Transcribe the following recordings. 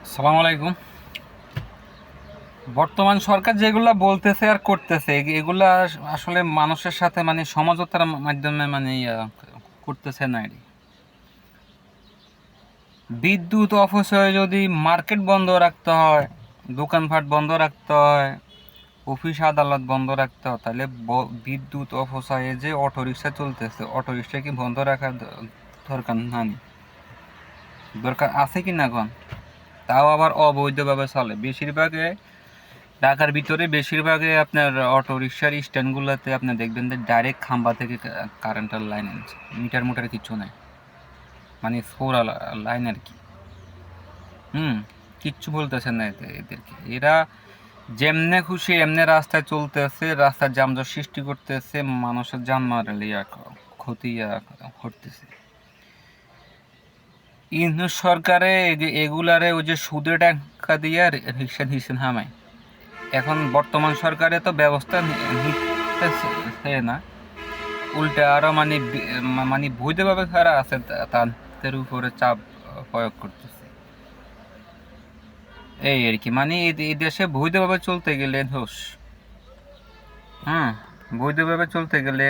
আসসালামু আলাইকুম। বর্তমান সরকার যেগুলা বলতেছে আর করতেছে এগুলা আসলে মানুষের সাথে মানে সমঝোতার মাধ্যমে মানে করতেছে না এটি। বিদ্যুৎ অপচয় যদি মার্কেট বন্ধ রাখতে হয়, দোকানপাট বন্ধ রাখতে হয়, অফিস আদালত বন্ধ রাখতে হয়, তাহলে বিদ্যুৎ অপচয়ে যে অটোরিকশা চলতেছে, অটোরিকশা কি বন্ধ রাখার দরকার নাই? দরকার আছে কি না এখন? তাও আবার অবৈধভাবে চলে বেশিরভাগে। ঢাকার ভিতরে বেশিরভাগে আপনার অটো রিক্সার স্ট্যান্ডগুলোতে আপনি দেখবেন যে ডাইরেক্ট খাম্বা থেকে কারেন্টের লাইন আনছে, মিটার মুটার কিছু নাই, মানে সোরা লাইন আর কি। কিচ্ছু বলতেছে না এদেরকে। এরা যেমনে খুশি এমনি রাস্তায় চলতেছে, রাস্তার যানজট সৃষ্টি করতেছে, মানুষের জানমালের ক্ষতি করতেছে। ইউনূস সরকারে এগুলারে ওই যে সুদের টাকা দিয়ে রিক্সা দিচ্ছেন হামায়। এখন বর্তমান সরকারে তো ব্যবস্থা নিতেছে না, উল্টে আরো মানে মানে বৈধভাবে যারা আছে তাদের উপরে চাপ প্রয়োগ করতেছে। এই আর কি, মানে এই দেশে বৈধভাবে চলতে গেলে দোষ। হুম বৈধভাবে চলতে গেলে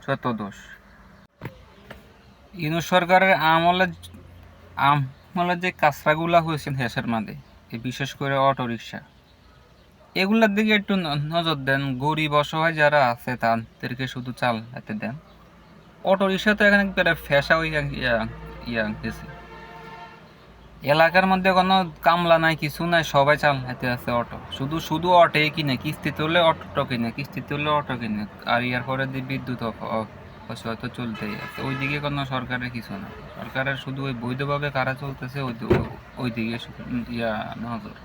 যত দোষ। ইউনূস সরকারের আমলে যে কাজটাগুলা হয়েছে দেশের মাঝে, বিশেষ করে অটো রিক্সা, এগুলোর দিকে একটু নজর দেন। গরিব অসহায় যারা আছে তাদেরকে শুধু চাল হাতে দেন। অটো রিক্সা তো এখানে ফ্যাশা হয়ে গেছে। এলাকার মধ্যে কোনো কামলা নাই, কিছু নাই, সবাই চাল হাতে আছে অটো। শুধু শুধু অটোই কিনে, কিস্তি তুললে অটো কিনে, কিস্তি তুললে অটো কিনে। আর ইয়ার পরে বিদ্যুৎ অপচয় তো চলতেই আছে। ওইদিকে কোনো সরকারের কিছু না। সরকারের শুধু ওই বৈধভাবে কারা চলতেছে ওই দিকে নজর।